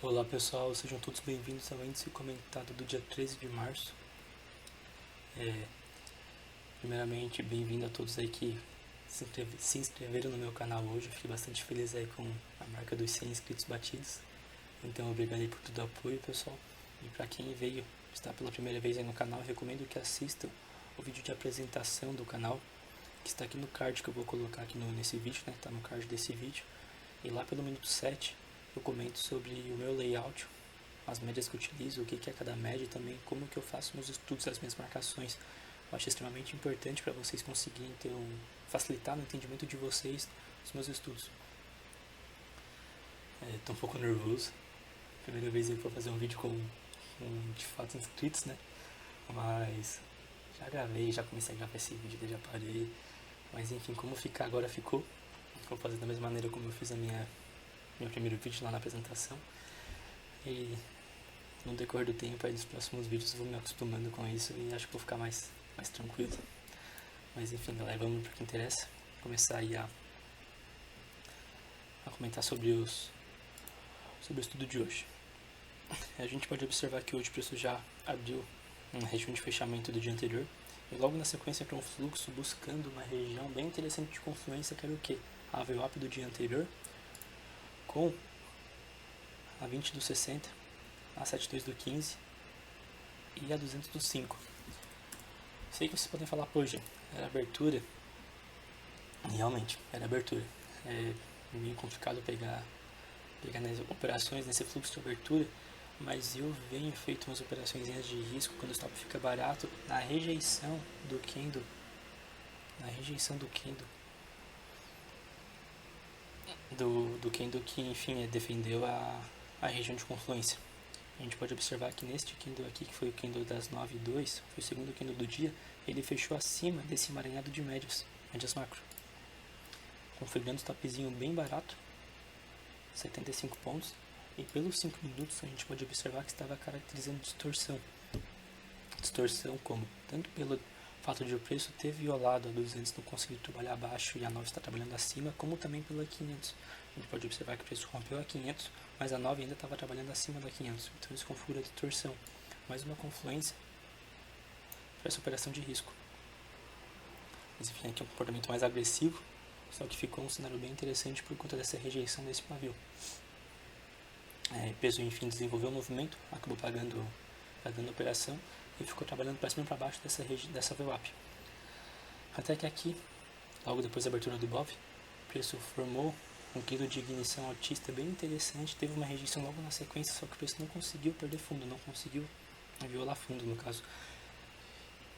Olá pessoal, sejam todos bem-vindos ao índice comentado do dia 13 de março. Primeiramente, bem-vindo a todos aí que se inscreveram no meu canal hoje. Eu fiquei bastante feliz aí com a marca dos 100 inscritos batidos. Então, obrigado aí por todo o apoio, pessoal. E para quem veio estar pela primeira vez aí no canal, eu recomendo que assistam o vídeo de apresentação do canal, que está aqui no card que eu vou colocar aqui nesse vídeo, né? Tá no card desse vídeo. E lá pelo minuto 7 eu comento sobre o meu layout, as médias que eu utilizo, o que é cada média e também como que eu faço meus estudos, as minhas marcações. Eu acho extremamente importante para vocês conseguirem facilitar no entendimento de vocês os meus estudos. Estou um pouco nervoso. Primeira vez eu vou fazer um vídeo com de fato inscritos, né? Mas já gravei, já comecei a gravar esse vídeo, já parei. Mas enfim, como ficar agora ficou. Vou fazer da mesma maneira como eu fiz meu primeiro vídeo lá na apresentação. E no decorrer do tempo, aí nos próximos vídeos eu vou me acostumando com isso e acho que vou ficar mais tranquilo. Mas enfim, galera, vamos para o que interessa. Vou começar aí a comentar sobre o estudo de hoje. A gente pode observar que hoje o preço já abriu uma região de fechamento do dia anterior. E logo na sequência para um fluxo buscando uma região bem interessante de confluência, que era o que? A VWAP do dia anterior, com a 20 do 60, a 72 do 15 e a 200 do 5. Sei que vocês podem falar, poxa, era abertura. E realmente, era abertura. É meio complicado pegar nas operações nesse fluxo de abertura, mas eu venho feito umas operações de risco quando o stop fica barato na rejeição do candle. Do candle que, enfim, defendeu a região de confluência. A gente pode observar que neste candle aqui, que foi o candle das 9:02, foi o segundo candle do dia, ele fechou acima desse emaranhado de médias macro, configurando um stopzinho bem barato, 75 pontos, e pelos 5 minutos a gente pode observar que estava caracterizando distorção. Distorção como? Tanto pelo fato de o preço ter violado a 200, não conseguir trabalhar abaixo e a 9 está trabalhando acima, como também pela 500. A gente pode observar que o preço rompeu a 500, mas a 9 ainda estava trabalhando acima da 500. Então isso configura a distorção. Mais uma confluência para essa operação de risco. Mas enfim, aqui é um comportamento mais agressivo, só que ficou um cenário bem interessante por conta dessa rejeição desse pavio. O preço, enfim, desenvolveu o movimento, acabou pagando a operação e ficou trabalhando para cima e para baixo dessa VWAP. Até que aqui, logo depois da abertura do Ibov, o preço formou um candle de ignição altista bem interessante, teve uma rejeição logo na sequência, só que o preço não conseguiu perder fundo, não conseguiu violar fundo no caso.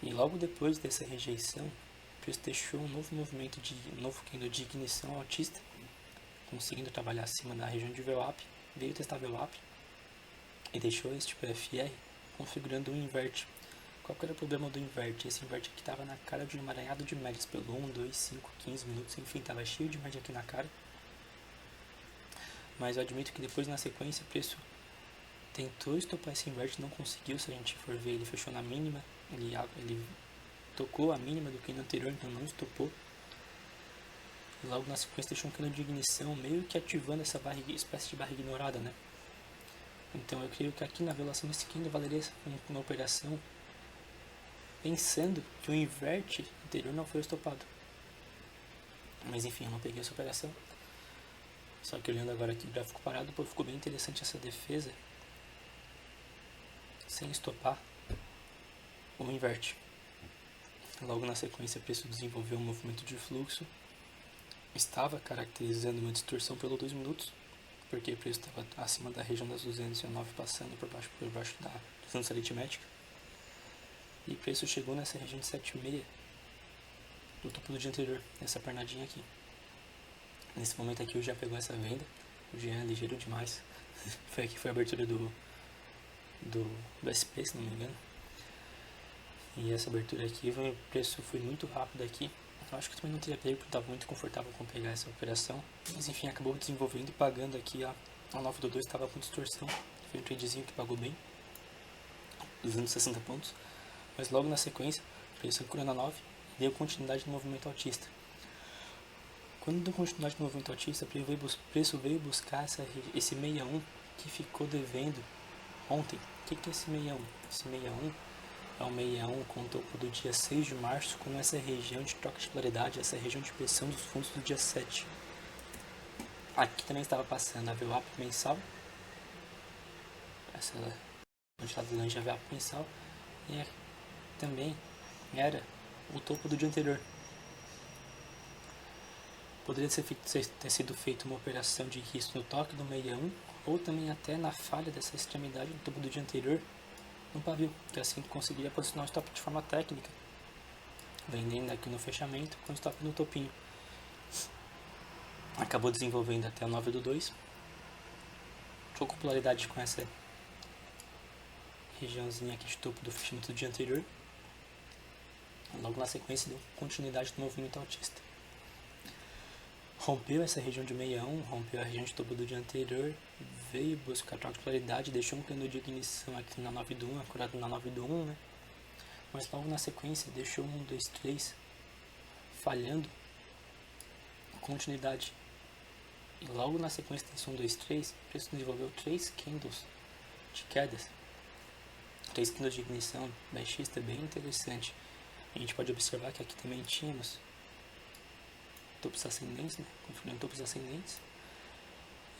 E logo depois dessa rejeição, o preço deixou um novo movimento um novo candle de ignição altista, conseguindo trabalhar acima da região de VWAP, veio testar VWAP e deixou esse tipo FR configurando um invert. Qual que era o problema do invert? Esse invert aqui estava na cara de um emaranhado de médias pelo 1, 2, 5, 15 minutos, enfim, estava cheio de média aqui na cara. Mas eu admito que depois na sequência o preço tentou estopar esse invert, não conseguiu. Se a gente for ver, ele fechou na mínima, ele tocou a mínima do candle anterior, então não estopou. E logo na sequência deixou um candle de ignição, meio que ativando essa espécie de barra ignorada, né? Então eu creio que aqui na violação desse candle valeria uma operação pensando que o invert anterior não foi estopado. Mas enfim, eu não peguei essa operação. Só que olhando agora aqui o gráfico parado, ficou bem interessante essa defesa sem estopar o invert. Logo na sequência o preço desenvolveu um movimento de fluxo, estava caracterizando uma distorção pelo 2 minutos, porque o preço estava acima da região das 209 passando por baixo da distância aritmética. E o preço chegou nessa região de 7,6 do topo do dia anterior, nessa pernadinha aqui. Nesse momento aqui o Jean pegou essa venda, o Jean é ligeiro demais. Foi a abertura do SP, se não me engano. E essa abertura aqui, o preço foi muito rápido aqui. Eu acho que também não teria pego porque estava muito confortável com pegar essa operação. Mas enfim, acabou desenvolvendo e pagando aqui a 922 estava com distorção. Foi um tradezinho que pagou bem, 260 pontos. Mas logo na sequência, o preço ancorou na 9 e deu continuidade no movimento altista. Quando deu continuidade no movimento altista, o preço veio buscar esse 61 que ficou devendo ontem. O que é esse 61? Esse 61 é o 61 com o topo do dia 6 de março, com essa região de troca de polaridade, essa região de pressão dos fundos do dia 7. Aqui também estava passando a VWAP mensal, essa quantidade laranja VWAP mensal, e também era o topo do dia anterior. Poderia ter sido feita uma operação de risco no toque do 61, ou também até na falha dessa extremidade do topo do dia anterior no pavio, que assim conseguiria posicionar o stop de forma técnica, vendendo aqui no fechamento com o stop no topinho. Acabou desenvolvendo até o 9 do 2, trocou polaridade com essa regiãozinha aqui de topo do fechamento do dia anterior. Logo na sequência deu continuidade do movimento altista. Rompeu essa região de 61, rompeu a região de topo do dia anterior, veio buscar troca de polaridade, deixou um candle de ignição aqui na 9 do 1, acurado na 9 do 1, né? Mas logo na sequência deixou 1, 2, 3 falhando, continuidade. E logo na sequência desse 1, 2, 3, o preço desenvolveu 3 candles de quedas. 3 candles de ignição baixista bem interessante. A gente pode observar que aqui também tínhamos topos ascendentes, né? Confirmando topos ascendentes.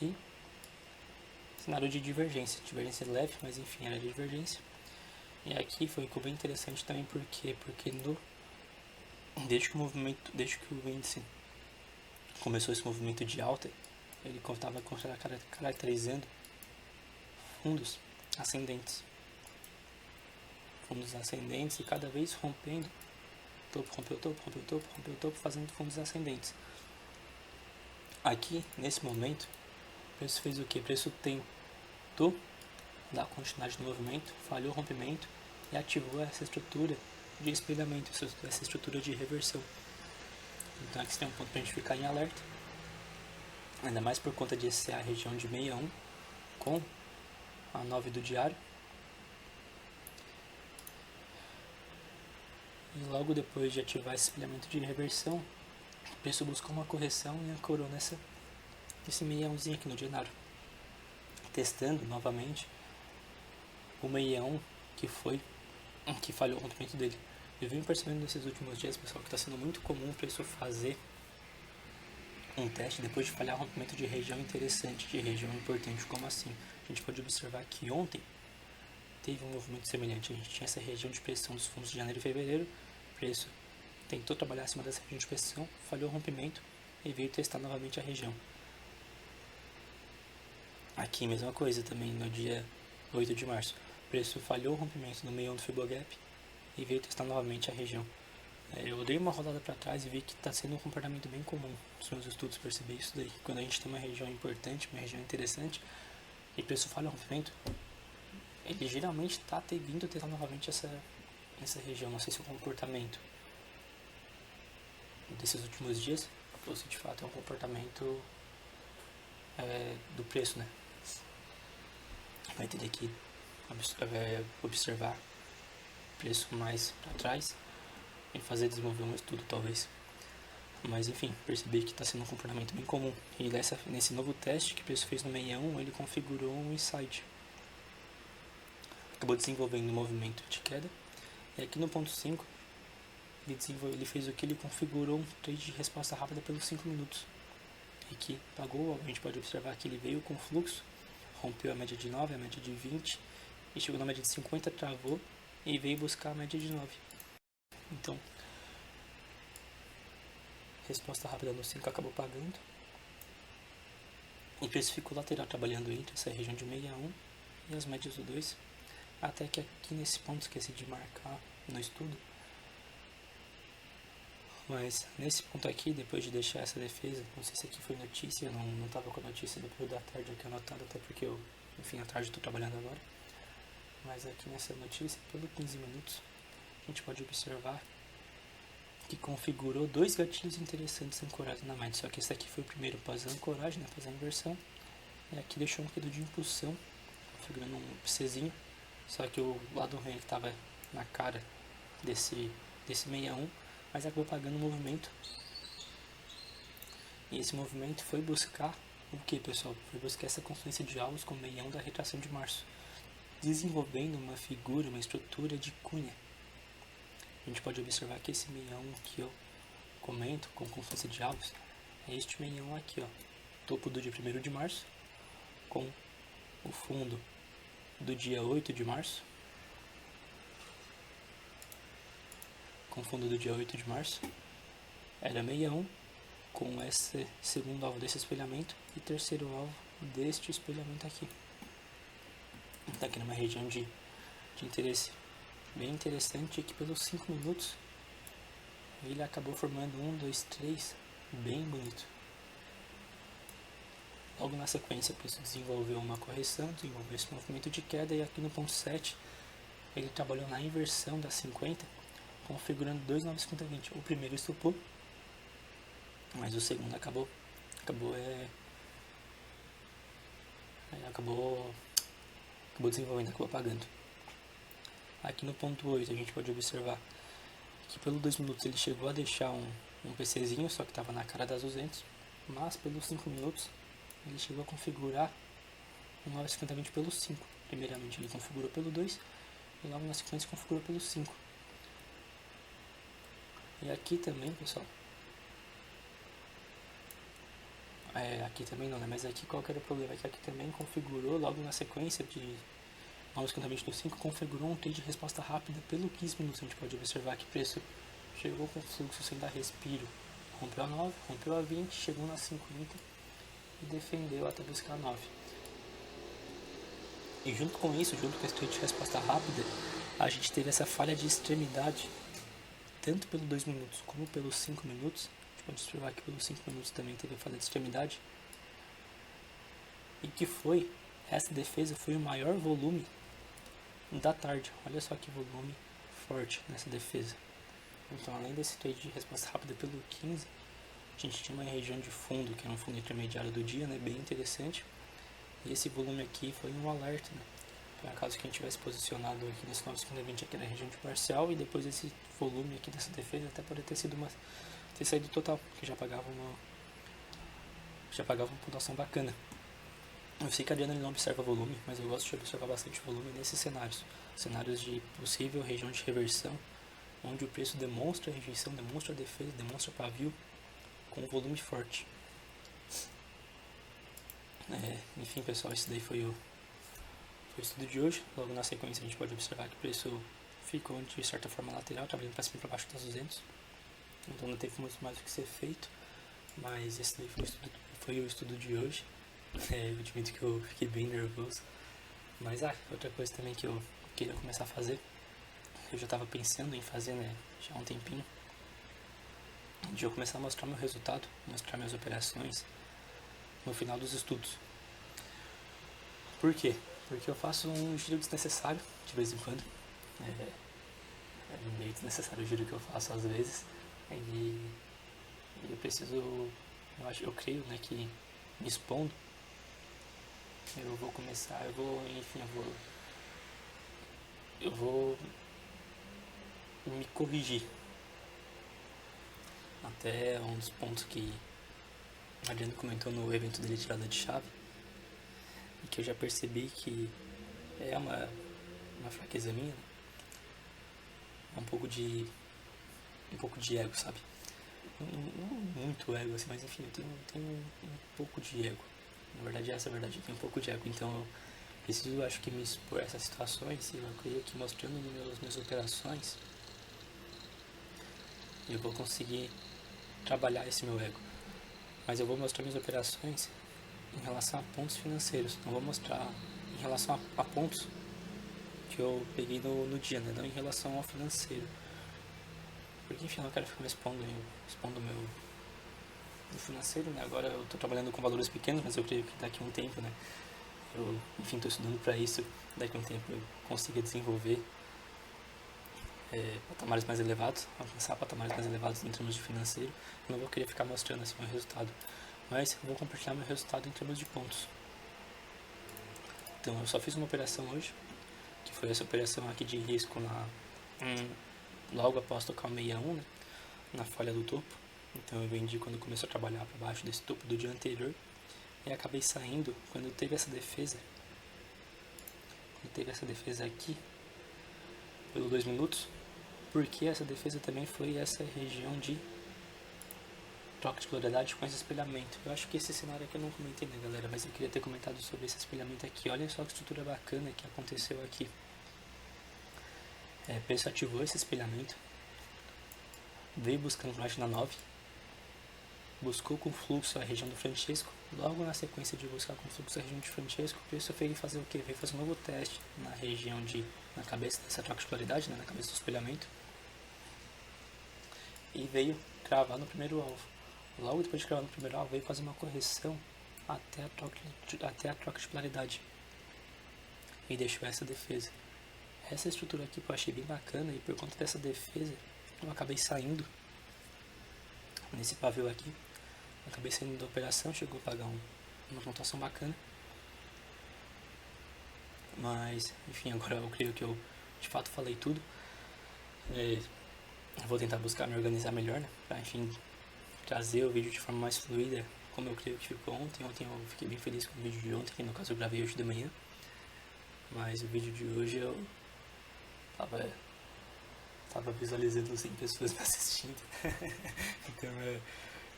E cenário de divergência leve, mas enfim, era divergência. E aqui ficou bem interessante também porque desde que o índice começou esse movimento de alta, ele estava caracterizando fundos ascendentes. Fundos ascendentes e cada vez rompendo topo, rompeu topo, rompeu topo, rompeu topo, fazendo fundos ascendentes. Aqui, nesse momento, o preço fez o que? O preço tentou dar continuidade no movimento, falhou o rompimento e ativou essa estrutura de espelhamento, essa estrutura de reversão. Então aqui tem um ponto para a gente ficar em alerta, ainda mais por conta de ser a região de 61 com a 9 do diário. E logo depois de ativar esse espelhamento de reversão, o preço buscou uma correção e ancorou nesse 61zinho aqui no diário, testando novamente o 61 que falhou o rompimento dele. Eu venho percebendo nesses últimos dias, pessoal, que está sendo muito comum o preço fazer um teste depois de falhar rompimento de região interessante, de região importante. Como assim? A gente pode observar que ontem teve um movimento semelhante. A gente tinha essa região de pressão dos fundos de janeiro e fevereiro, o preço tentou trabalhar acima dessa região de pressão, falhou o rompimento e veio testar novamente a região. Aqui mesma coisa também no dia 8 de março. O preço falhou o rompimento no meio do Fibogap e veio testar novamente a região. Eu dei uma rodada para trás e vi que está sendo um comportamento bem comum nos meus estudos, perceber isso daí. Quando a gente tem uma região importante, uma região interessante, e o preço falha o rompimento, ele geralmente está vindo testar novamente essa região. Não sei se é um comportamento desses últimos dias, ou se de fato é um comportamento do preço, né? Vai ter que observar o preço mais para trás e desenvolver um estudo talvez. Mas enfim, percebi que está sendo um comportamento bem comum. E nesse novo teste que o preço fez no 61, ele configurou um insight. Acabou desenvolvendo um movimento de queda. E aqui no ponto 5, ele fez o que? Ele configurou um trade de resposta rápida pelos 5 minutos. E que pagou, a gente pode observar que ele veio com fluxo, rompeu a média de 9, a média de 20, e chegou na média de 50, travou e veio buscar a média de 9. Então, resposta rápida no 5 acabou pagando. E o preço ficou lateral, trabalhando entre essa região de 61 e as médias do 2. Até que aqui nesse ponto, esqueci de marcar no estudo. Mas nesse ponto aqui, depois de deixar essa defesa, não sei se aqui foi notícia, não estava com a notícia depois da tarde aqui anotada, até porque eu, enfim, à tarde estou trabalhando agora. Mas aqui nessa notícia, pelo 15 minutos, a gente pode observar que configurou 2 gatilhos interessantes ancorados na média. Só que esse aqui foi o primeiro após a ancoragem, né, após a inversão. E aqui deixou um período de impulsão, configurando um Pzinho. Só que o lado ruim que estava na cara desse 61, mas acabou pagando o movimento. E esse movimento foi buscar O que, pessoal? Foi buscar essa confluência de alvos com o meião da retração de março, desenvolvendo uma figura, uma estrutura de cunha. A gente pode observar que esse meião que eu comento com confluência de alvos é este meião aqui, ó, topo do dia 1º de março, com o fundo do dia 8 de março, era meião com esse segundo alvo desse espelhamento e terceiro alvo deste espelhamento aqui. Está aqui numa região de interesse bem interessante, que pelos 5 minutos ele acabou formando 1, 2, 3, bem bonito. Logo na sequência, o preço desenvolveu uma correção, desenvolveu esse movimento de queda, e aqui no ponto 7 ele trabalhou na inversão da 50, configurando 2,950-20. O primeiro estopou, mas o segundo acabou desenvolvendo, acabou pagando. Aqui no ponto 8 a gente pode observar que pelo 2 minutos ele chegou a deixar um PCzinho, só que estava na cara das 200, mas pelos 5 minutos ele chegou a configurar um 950-20 pelo 5. Primeiramente ele configurou pelo 2 e logo na sequência configurou pelo 5. E aqui também, pessoal, aqui também não, né? Mas aqui qual que era o problema? É que aqui também configurou logo na sequência de 950-20 do 5, configurou um trade de resposta rápida pelo 15 minutos. A gente pode observar que o preço chegou com fluxo sem dar respiro, rompeu a 9, rompeu a 20, chegou na 50 e defendeu até buscar a 9. E junto com isso, junto com esse trade de resposta rápida, a gente teve essa falha de extremidade, tanto pelo 2 minutos como pelos 5 minutos. A gente pode observar que pelos 5 minutos também teve a falha de extremidade. E que foi, essa defesa foi o maior volume da tarde. Olha só que volume forte nessa defesa. Então, além desse trade de resposta rápida pelo 15, a gente tinha uma região de fundo, que era um fundo intermediário do dia, né, bem interessante. E esse volume aqui foi um alerta, né, para caso que a gente tivesse posicionado aqui nesse 9,50-20 aqui na região de parcial, e depois esse volume aqui dessa defesa até pode ter saído total, porque já pagava uma pontuação bacana. Eu sei que a Adriana não observa volume, mas eu gosto de observar bastante volume nesses cenários de possível região de reversão, onde o preço demonstra a rejeição, demonstra a defesa, demonstra pavio com um volume forte. Enfim, pessoal, esse daí foi o estudo de hoje. Logo na sequência a gente pode observar que o preço ficou de certa forma lateral, trabalhando para cima e para baixo das 200. Então não teve muito mais o que ser feito, mas esse daí foi o estudo de hoje. Eu admito que eu fiquei bem nervoso, mas outra coisa também que eu queria começar a fazer, eu já estava pensando em fazer, né, já há um tempinho, de eu começar a mostrar meu resultado, mostrar minhas operações no final dos estudos. Por quê? Porque eu faço um giro desnecessário de vez em quando. É meio desnecessário o giro que eu faço às vezes, e eu preciso, eu creio, né, que me expondo, eu vou me corrigir. Até um dos pontos que a Adriana comentou no evento dele de tirada de chave, e que eu já percebi que é uma fraqueza minha, né? um pouco de ego, sabe? Não muito ego, assim, mas enfim, eu tenho um pouco de ego. Na verdade, essa é a verdade, eu tenho um pouco de ego. Então, eu preciso, acho que, me expor a essas situações, e eu creio que mostrando minhas operações, eu vou conseguir trabalhar esse meu ego. Mas eu vou mostrar minhas operações em relação a pontos financeiros, não vou mostrar em relação a pontos que eu peguei no dia, né? Não em relação ao financeiro. Porque, enfim, eu não quero ficar me expondo meu financeiro, né? Agora eu estou trabalhando com valores pequenos, mas eu creio que daqui a um tempo, né? Eu, enfim, estou estudando para isso. Daqui a um tempo eu consiga desenvolver patamares mais elevados, alcançar patamares mais elevados em termos de financeiro. Eu não vou querer ficar mostrando assim meu resultado, mas eu vou compartilhar meu resultado em termos de pontos. Então eu só fiz uma operação hoje, que foi essa operação aqui de risco logo após tocar o 61, né, na falha do topo. Então eu vendi quando começou a trabalhar para baixo desse topo do dia anterior. e acabei saindo quando teve essa defesa. Quando teve essa defesa aqui, pelos 2 minutos, porque essa defesa também foi essa região de troca de polaridade com esse espelhamento. Eu acho que esse cenário aqui eu não comentei, né, galera, mas eu queria ter comentado sobre esse espelhamento aqui. Olha só que estrutura bacana que aconteceu aqui. O preço ativou esse espelhamento, veio buscando baixo na 9, buscou com fluxo a região do Francesco. Logo na sequência de buscar com fluxo a região de Francesco, o preço veio fazer o que? Veio fazer um novo teste na região na cabeça dessa troca de polaridade, né, na cabeça do espelhamento, e veio cravar no primeiro alvo. Logo depois de cravar no primeiro alvo, veio fazer uma correção até a troca de polaridade e deixou essa defesa. Essa estrutura aqui eu achei bem bacana, e por conta dessa defesa eu acabei saindo nesse pavio aqui. Acabei saindo da operação, chegou a pagar uma pontuação bacana. Mas, enfim, agora eu creio que eu de fato falei tudo. Eu vou tentar buscar me organizar melhor, né? Pra, enfim, trazer o vídeo de forma mais fluida, como eu creio que ficou ontem. Ontem eu fiquei bem feliz com o vídeo de ontem, que no caso eu gravei hoje de manhã. Mas o vídeo de hoje eu tava visualizando 100 pessoas me assistindo. Então,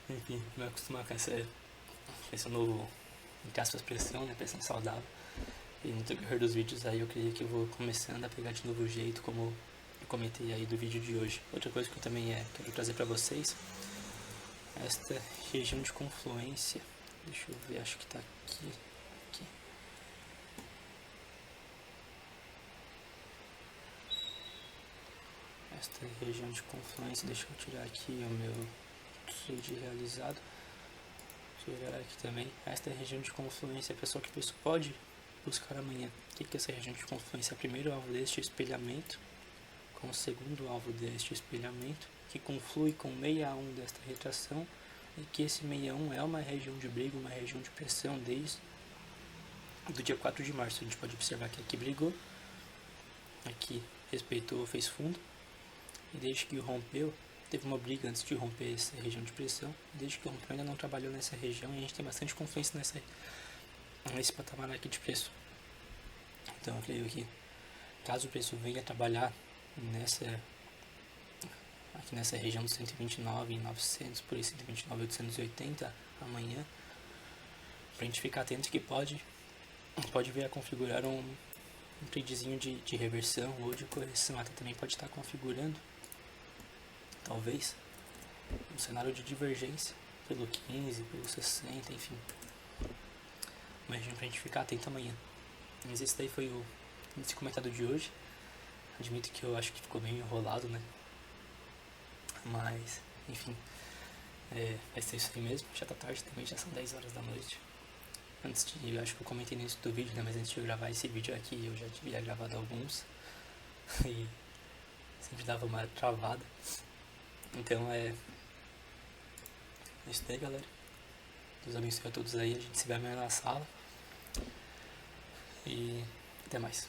enfim, me acostumar com esse novo, entre aspas, pressão, né? Pressão saudável. E no decorrer dos vídeos aí eu creio que eu vou começando a pegar de novo o jeito, como eu comentei aí do vídeo de hoje. Outra coisa que eu também quero trazer pra vocês, esta região de confluência. Deixa eu ver, acho que tá aqui. Esta região de confluência, deixa eu tirar aqui o meu trade realizado. Tirar aqui também. Esta região de confluência, pessoal, que isso pode buscar amanhã. O que é essa região de confluência? É o primeiro alvo deste espelhamento, com o segundo alvo deste espelhamento, que conflui com 61 desta retração, e que esse 61 é uma região de briga, uma região de pressão desde do dia 4 de março. A gente pode observar que aqui brigou, aqui respeitou, fez fundo, e desde que rompeu, teve uma briga antes de romper essa região de pressão, e desde que rompeu ainda não trabalhou nessa região, e a gente tem bastante confluência nesse patamar aqui de preço. Então eu creio que caso o preço venha trabalhar aqui nessa região de 129.900, por aí 129.880 amanhã, pra gente ficar atento que pode vir a configurar um tradezinho de reversão ou de correção. Até também pode estar configurando, talvez, um cenário de divergência pelo 15, pelo 60, enfim. Mas pra gente ficar atento amanhã. Mas esse daí foi esse comentário de hoje. Admito que eu acho que ficou bem enrolado, né? Mas, enfim, vai ser isso aí mesmo. Já tá tarde também, já são 10 horas da noite. Eu acho que eu comentei no início do vídeo, né? Mas antes de eu gravar esse vídeo aqui, eu já tinha gravado alguns. E sempre dava uma travada. Então é isso daí, galera. Deus abençoe a todos aí. A gente se vê amanhã na sala. E até mais.